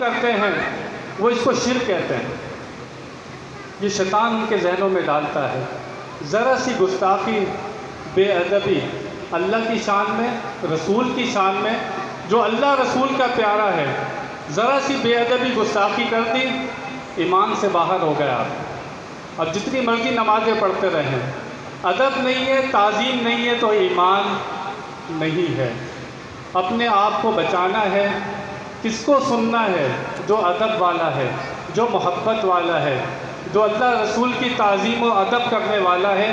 کرتے ہیں وہ اس کو شرک کہتے ہیں. یہ شیطان ان کے ذہنوں میں ڈالتا ہے. ذرا سی گستاخی، بے ادبی اللہ کی شان میں، رسول کی شان میں، جو اللہ رسول کا پیارا ہے، ذرا سی بے ادبی گستاخی کر دی، ایمان سے باہر ہو گیا آپ. اب جتنی مرضی نمازیں پڑھتے رہیں، ادب نہیں ہے، تعظیم نہیں ہے تو ایمان نہیں ہے. اپنے آپ کو بچانا ہے. کس کو سننا ہے؟ جو ادب والا ہے، جو محبت والا ہے، جو اللہ رسول کی تعظیم و ادب کرنے والا ہے.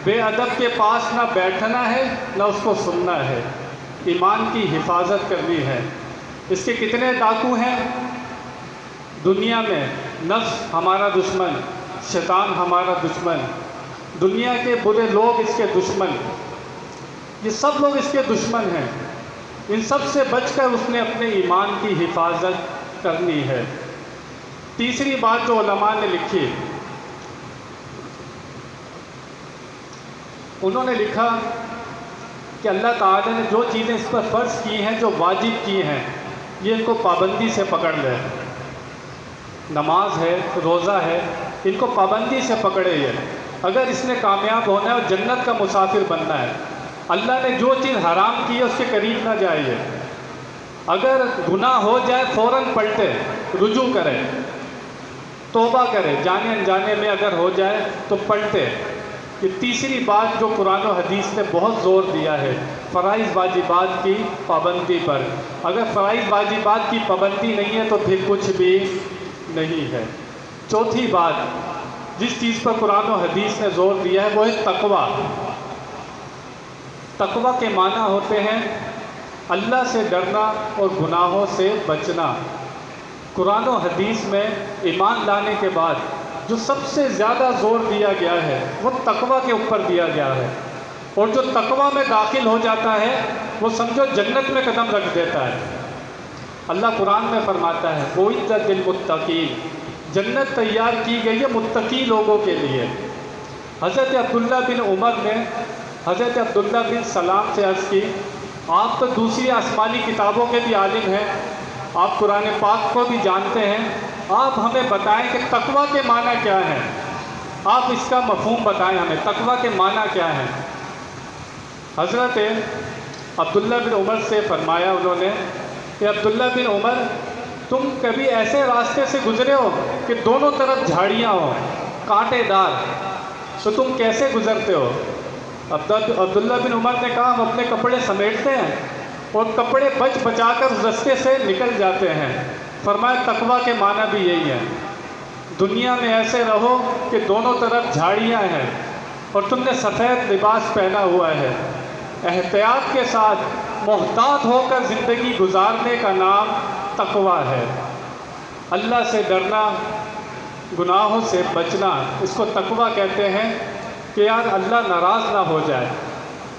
بے ادب کے پاس نہ بیٹھنا ہے نہ اس کو سننا ہے. ایمان کی حفاظت کرنی ہے. اس کے کتنے ڈاکو ہیں دنیا میں؟ نفس ہمارا دشمن، شیطان ہمارا دشمن، دنیا کے برے لوگ اس کے دشمن، یہ سب لوگ اس کے دشمن ہیں. ان سب سے بچ کر اس نے اپنے ایمان کی حفاظت کرنی ہے. تیسری بات جو علماء نے لکھی، انہوں نے لکھا کہ اللہ تعالیٰ نے جو چیزیں اس پر فرض کی ہیں، جو واجب کی ہیں، یہ ان کو پابندی سے پکڑ لے. نماز ہے، روزہ ہے، ان کو پابندی سے پکڑے. یہ اگر اس نے کامیاب ہونا ہے اور جنت کا مسافر بننا ہے، اللہ نے جو چیز حرام کی ہے اس کے قریب نہ جائیے. اگر گناہ ہو جائے فوراً پلٹے، رجوع کرے، توبہ کرے. جانے انجانے میں اگر ہو جائے تو پلٹے. یہ تیسری بات جو قرآن و حدیث نے بہت زور دیا ہے، فرائض واجبات کی پابندی پر. اگر فرائض واجبات کی پابندی نہیں ہے تو پھر کچھ بھی نہیں ہے. چوتھی بات جس چیز پر قرآن و حدیث نے زور دیا ہے وہ ہے تقویٰ. تقویٰ کے معنی ہوتے ہیں اللہ سے ڈرنا اور گناہوں سے بچنا. قرآن و حدیث میں ایمان لانے کے بعد جو سب سے زیادہ زور دیا گیا ہے وہ تقویٰ کے اوپر دیا گیا ہے. اور جو تقویٰ میں داخل ہو جاتا ہے وہ سمجھو جنت میں قدم رکھ دیتا ہے. اللہ قرآن میں فرماتا ہے اعدت للمتقین، جنت تیار کی گئی ہے متقی لوگوں کے لیے. حضرت عبداللہ بن عمر نے حضرت عبداللہ بن سلام سے عرض کی، آپ تو دوسری آسمانی کتابوں کے بھی عالم ہیں، آپ قرآن پاک کو بھی جانتے ہیں، آپ ہمیں بتائیں کہ تقویٰ کے معنی کیا ہیں. آپ اس کا مفہوم بتائیں ہمیں، تقویٰ کے معنی کیا ہیں. حضرت عبداللہ بن عمر سے فرمایا انہوں نے کہ عبداللہ بن عمر، تم کبھی ایسے راستے سے گزرے ہو کہ دونوں طرف جھاڑیاں ہوں، کانٹے دار، تو تم کیسے گزرتے ہو؟ عبداللہ بن عمر نے کہا ہم اپنے کپڑے سمیٹتے ہیں اور کپڑے بچ بچا کر اس رستے سے نکل جاتے ہیں. فرمایا تقویٰ کے معنی بھی یہی ہے. دنیا میں ایسے رہو کہ دونوں طرف جھاڑیاں ہیں اور تم نے سفید لباس پہنا ہوا ہے. احتیاط کے ساتھ محتاط ہو کر زندگی گزارنے کا نام تقویٰ ہے. اللہ سے ڈرنا، گناہوں سے بچنا، اس کو تقویٰ کہتے ہیں. کہ یار اللہ ناراض نہ ہو جائے،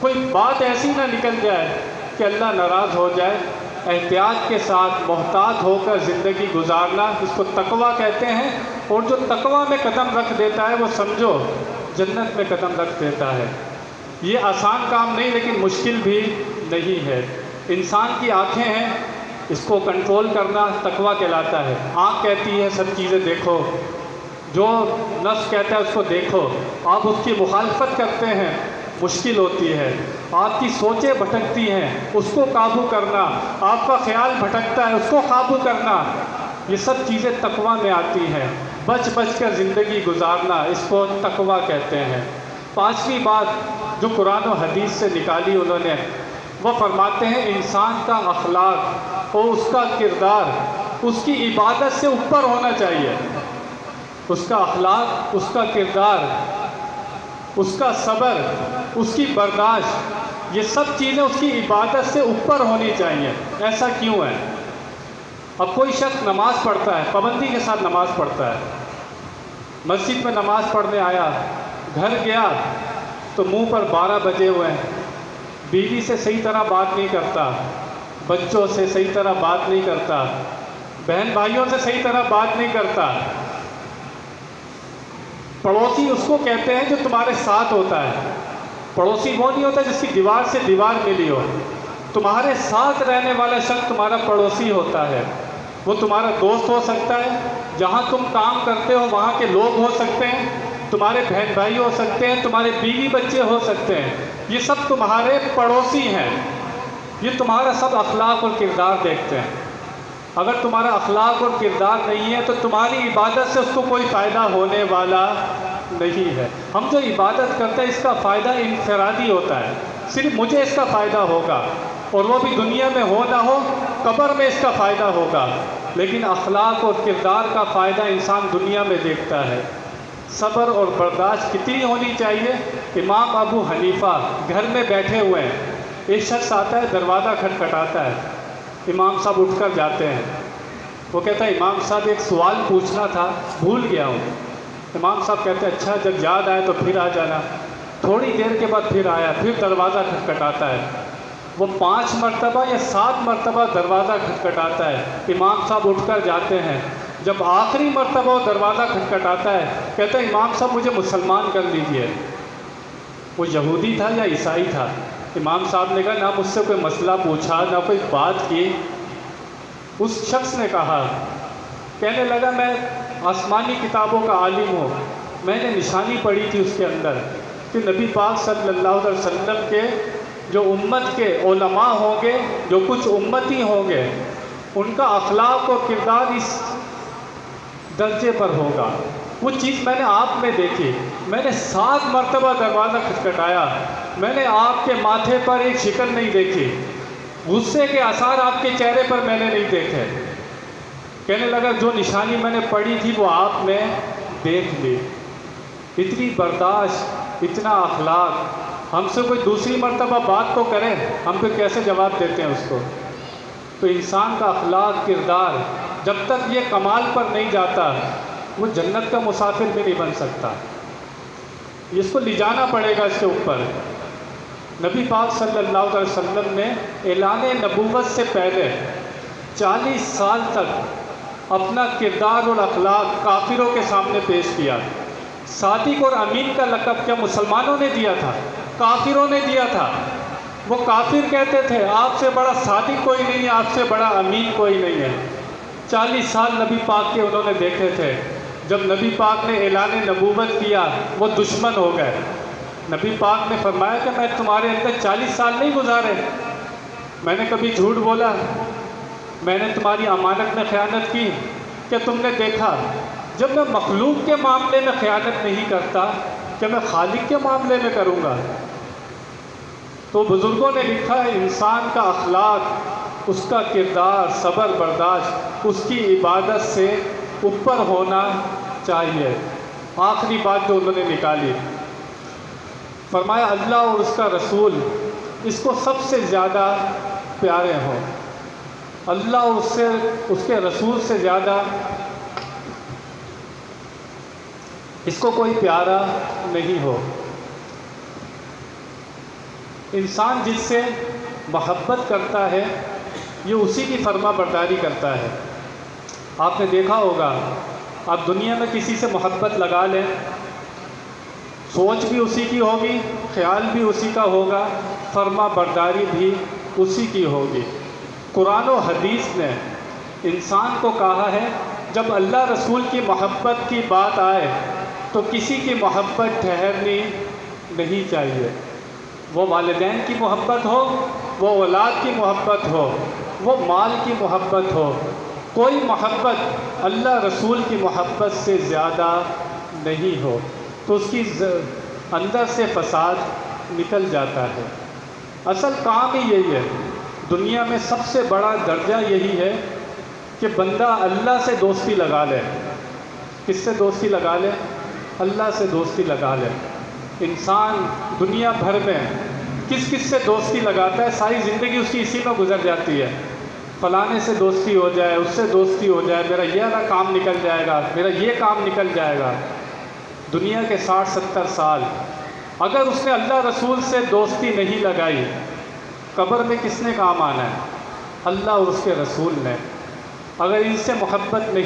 کوئی بات ایسی نہ نکل جائے کہ اللہ ناراض ہو جائے. احتیاط کے ساتھ محتاط ہو کر زندگی گزارنا، اس کو تقویٰ کہتے ہیں. اور جو تقویٰ میں قدم رکھ دیتا ہے وہ سمجھو جنت میں قدم رکھ دیتا ہے. یہ آسان کام نہیں لیکن مشکل بھی نہیں ہے. انسان کی آنکھیں ہیں، اس کو کنٹرول کرنا تقویٰ کہلاتا ہے. آنکھ کہتی ہے سب چیزیں دیکھو، جو نفس کہتا ہے اس کو دیکھو. آپ اس کی مخالفت کرتے ہیں، مشکل ہوتی ہے. آپ کی سوچیں بھٹکتی ہیں، اس کو قابو کرنا. آپ کا خیال بھٹکتا ہے، اس کو قابو کرنا. یہ سب چیزیں تقویٰ میں آتی ہیں. بچ بچ کر زندگی گزارنا، اس کو تقویٰ کہتے ہیں. پانچویں بات جو قرآن و حدیث سے نکالی انہوں نے، وہ فرماتے ہیں انسان کا اخلاق اور اس کا کردار اس کی عبادت سے اوپر ہونا چاہیے. اس کا اخلاق، اس کا کردار، اس کا صبر، اس کی برداشت، یہ سب چیزیں اس کی عبادت سے اوپر ہونی چاہیے. ایسا کیوں ہے؟ اب کوئی شخص نماز پڑھتا ہے، پابندی کے ساتھ نماز پڑھتا ہے، مسجد میں نماز پڑھنے آیا، گھر گیا تو منہ پر 12 بجے ہوئے ہیں، بیوی سے صحیح طرح بات نہیں کرتا، بچوں سے صحیح طرح بات نہیں کرتا، بہن بھائیوں سے صحیح طرح بات نہیں کرتا. پڑوسی اس کو کہتے ہیں جو تمہارے ساتھ ہوتا ہے. پڑوسی وہ نہیں ہوتا جس کی دیوار سے دیوار ملی ہو. تمہارے ساتھ رہنے والا شخص تمہارا پڑوسی ہوتا ہے. وہ تمہارا دوست ہو سکتا ہے، جہاں تم کام کرتے ہو وہاں کے لوگ ہو سکتے ہیں، تمہارے بہن بھائی ہو سکتے ہیں، تمہارے بیوی بچے ہو سکتے ہیں، یہ سب تمہارے پڑوسی ہیں، یہ تمہارا سب اخلاق اور کردار دیکھتے ہیں۔ اگر تمہارا اخلاق اور کردار نہیں ہے تو تمہاری عبادت سے اس کو کوئی فائدہ ہونے والا نہیں ہے۔ ہم جو عبادت کرتے ہیں اس کا فائدہ انفرادی ہوتا ہے، صرف مجھے اس کا فائدہ ہوگا، اور وہ بھی دنیا میں ہو نہ ہو، قبر میں اس کا فائدہ ہوگا۔ لیکن اخلاق اور کردار کا فائدہ انسان دنیا میں دیکھتا ہے۔ صبر اور برداشت کتنی ہونی چاہیے؟ امام ابو حنیفہ گھر میں بیٹھے ہوئے ہیں، ایک شخص آتا ہے، دروازہ کھٹکھٹاتا ہے، امام صاحب اٹھ کر جاتے ہیں۔ وہ کہتا ہے امام صاحب ایک سوال پوچھنا تھا، بھول گیا ہوں۔ امام صاحب کہتے ہیں اچھا، جب یاد آئے تو پھر آ جانا۔ تھوڑی دیر کے بعد پھر آیا، پھر دروازہ کھٹکھٹاتا ہے۔ وہ 5 مرتبہ یا 7 مرتبہ دروازہ کھٹکھٹاتا ہے، امام صاحب اٹھ کر جاتے ہیں۔ جب آخری مرتبہ وہ دروازہ کھٹکھٹاتا ہے، کہتے ہیں امام صاحب مجھے مسلمان کر لیجئے۔ وہ یہودی تھا یا عیسائی تھا؟ امام صاحب نے کہا نہ مجھ سے کوئی مسئلہ پوچھا، نہ کوئی بات کی۔ اس شخص نے کہا، کہنے لگا میں آسمانی کتابوں کا عالم ہوں، میں نے نشانی پڑھی تھی اس کے اندر کہ نبی پاک صلی اللہ علیہ وسلم کے جو امت کے علماء ہوں گے، جو کچھ امتی ہوں گے، ان کا اخلاق اور کردار اس درجے پر ہوگا۔ وہ چیز میں نے آپ میں دیکھی، میں نے 7 مرتبہ دروازہ کھٹکھٹایا، میں نے آپ کے ماتھے پر ایک شکن نہیں دیکھی، غصے کے آثار آپ کے چہرے پر میں نے نہیں دیکھے۔ کہنے لگا جو نشانی میں نے پڑھی تھی وہ آپ نے دیکھ لی۔ اتنی برداشت، اتنا اخلاق، ہم سے کوئی دوسری مرتبہ بات تو کریں، ہم پھر کیسے جواب دیتے ہیں اس کو؟ تو انسان کا اخلاق، کردار جب تک یہ کمال پر نہیں جاتا، وہ جنت کا مسافر بھی نہیں بن سکتا۔ اس کو لے جانا پڑے گا اس کے اوپر۔ نبی پاک صلی اللہ علیہ وسلم نے اعلان نبوت سے پہلے 40 سال تک اپنا کردار اور اخلاق کافروں کے سامنے پیش کیا۔ صادق اور امین کا لقب کیا مسلمانوں نے دیا تھا؟ کافروں نے دیا تھا۔ وہ کافر کہتے تھے آپ سے بڑا صادق کوئی نہیں ہے، آپ سے بڑا امین کوئی نہیں ہے۔ 40 سال نبی پاک کے انہوں نے دیکھے تھے۔ جب نبی پاک نے اعلان نبوت کیا وہ دشمن ہو گئے۔ نبی پاک نے فرمایا کہ میں تمہارے اندر 40 سال نہیں گزارے، میں نے کبھی جھوٹ بولا، میں نے تمہاری امانت میں خیانت کی؟ کہ تم نے دیکھا جب میں مخلوق کے معاملے میں خیانت نہیں کرتا کہ میں خالق کے معاملے میں کروں گا؟ تو بزرگوں نے لکھا ہے انسان کا اخلاق، اس کا کردار، صبر برداشت اس کی عبادت سے اوپر ہونا چاہیے۔ آخری بات جو انہوں نے نکالی، فرمایا اللہ اور اس کا رسول اس کو سب سے زیادہ پیارے ہوں، اللہ اور اس کے رسول سے زیادہ اس کو کوئی پیارا نہیں ہو۔ انسان جس سے محبت کرتا ہے یہ اسی کی فرما برداری کرتا ہے۔ آپ نے دیکھا ہوگا، آپ دنیا میں کسی سے محبت لگا لیں، سوچ بھی اسی کی ہوگی، خیال بھی اسی کا ہوگا، فرما برداری بھی اسی کی ہوگی۔ قرآن و حدیث نے انسان کو کہا ہے جب اللہ رسول کی محبت کی بات آئے تو کسی کی محبت ٹھہرنی نہیں چاہیے۔ وہ والدین کی محبت ہو، وہ اولاد کی محبت ہو، وہ مال کی محبت ہو، کوئی محبت اللہ رسول کی محبت سے زیادہ نہیں ہو تو اس کی اندر سے فساد نکل جاتا ہے۔ اصل کام ہی یہی ہے، دنیا میں سب سے بڑا درجہ یہی ہے کہ بندہ اللہ سے دوستی لگا لے۔ کس سے دوستی لگا لے؟ اللہ سے دوستی لگا لے۔ انسان دنیا بھر میں کس کس سے دوستی لگاتا ہے، ساری زندگی اس کی اسی میں گزر جاتی ہے۔ فلانے سے دوستی ہو جائے، اس سے دوستی ہو جائے، میرا یہ والا کام نکل جائے گا، میرا یہ کام نکل جائے گا۔ دنیا کے 60-70 سال اگر اس نے اللہ رسول سے دوستی نہیں لگائی، قبر میں کس نے کام آنا ہے؟ اللہ اور اس کے رسول نے۔ اگر ان سے محبت نہیں